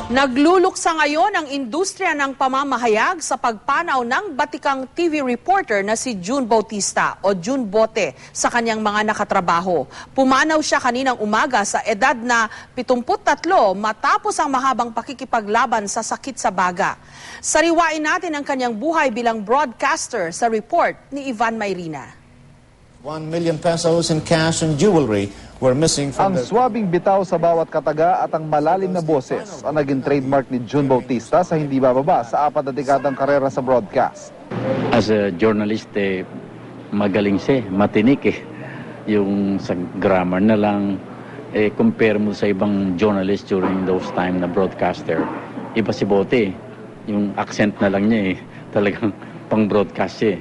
Nagluluksa ngayon ang industriya ng pamamahayag sa pagpanaw ng batikang TV reporter na si June Bautista o June Bote sa kanyang mga nakatrabaho. Pumanaw siya kaninang umaga sa edad na 73 matapos ang mahabang pakikipaglaban sa sakit sa baga. Sariwain natin ang kanyang buhay bilang broadcaster sa report ni Ivan Mayrina. 1 million pesos in cash and jewelry were missing from ang swabing bitaw sa bawat kataga at ang malalim na boses ang naging trademark ni June Bautista sa hindi bababa sa 4 na dekadang karera sa broadcast. As a journalist, magaling siya, matinik Yung sa grammar na lang, compare mo sa ibang journalist during those time na broadcaster. Iba si Bote, yung accent na lang niya talagang pang-broadcast siya.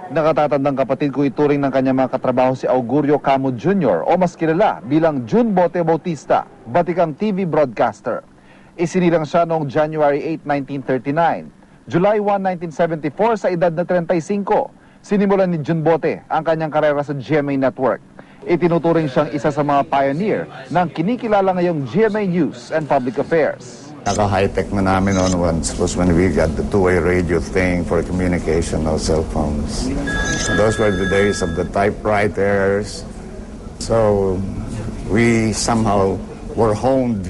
Nakatatandang kapatid ko ituring ng kanyang mga katrabaho si Augurio Camo Jr. o mas kilala bilang June Bote Bautista, batikang TV broadcaster. Isinilang siya noong January 8, 1939. July 1, 1974 sa edad na 35. Sinimulan ni June Bote ang kanyang karera sa GMA Network. Itinuturing siyang isa sa mga pioneer ng kinikilala ngayong GMA News and Public Affairs. Naka-high-tech na namin on once was when we got the two-way radio thing for communication, no cell phones. So those were the days of the typewriters. So we somehow were honed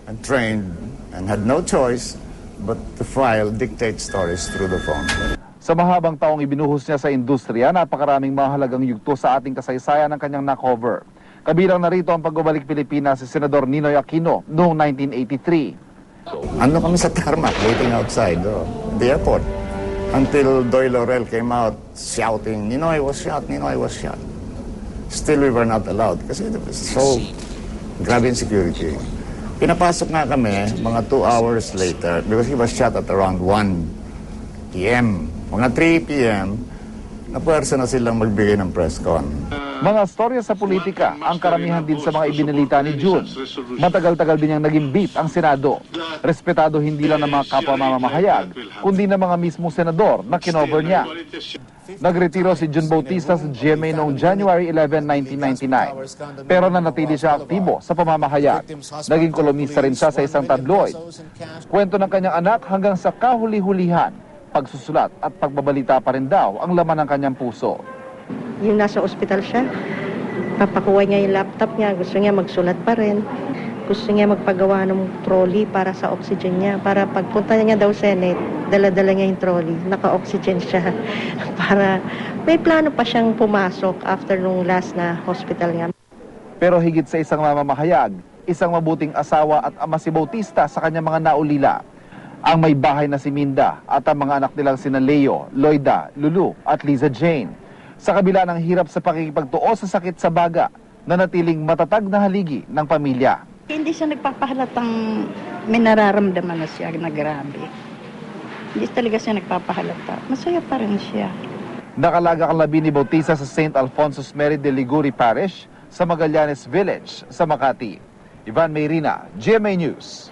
and trained and had no choice but to file, dictate stories through the phone. Sa mahabang taong ibinuhos niya sa industriya, napakaraming mahalagang yugto sa ating kasaysayan ng kanyang na-cover. Kabilang narito ang pagbabalik Pilipinas si Senador Ninoy Aquino noong 1983. Ano kami sa tarmac, waiting outside the airport. Until Doy Laurel came out shouting, Ninoy was shot, Ninoy was shot. Still we were not allowed kasi it was so grabe insecurity. Pinapasok nga kami mga 2 hours later because he was shot at around 1 p.m. Mga 3 p.m. Napuwersa na silang magbigay ng press con. Mga storya sa politika ang karamihan din sa mga ibinalita ni June. Matagal-tagal din niyang naging beat ang Senado. Respetado hindi lang ng mga kapwa mamamahayag, kundi ng mga mismong senador na kinover niya. Nagretiro si June Bautista sa GMA noong January 11, 1999. Pero nanatili siya aktibo sa pamamahayag. Naging kolumnista rin siya sa isang tabloid. Kwento ng kanyang anak hanggang sa kahuli-hulihan, pagsusulat at pagbabalita pa rin daw ang laman ng kanyang puso. Yung nasa ospital siya, papakuha niya yung laptop niya, gusto niya magsulat pa rin. Gusto niya magpagawa ng trolley para sa oxygen niya. Para pagpunta niya daw Senate, dala-dala niya yung trolley, naka-oxygen siya. Para may plano pa siyang pumasok after nung last na hospital niya. Pero higit sa isang mamamahayag, isang mabuting asawa at ama si Bautista sa kanyang mga naulila. Ang may bahay na si Minda at ang mga anak nilang sina Leo, Loida, Lulu at Liza Jane. Sa kabila ng hirap sa pakikipagtuo sa sakit sa baga, nanatiling matatag na haligi ng pamilya. Hindi siya nagpapahalatang may nararamdaman na siya na grabe. Hindi talaga siya nagpapahalata. Masaya pa rin siya. Nakalaga ang labi ni Bautista sa St. Alfonso's Mary de Liguri Parish sa Magallanes Village sa Makati. Ivan Mayrina, GMA News.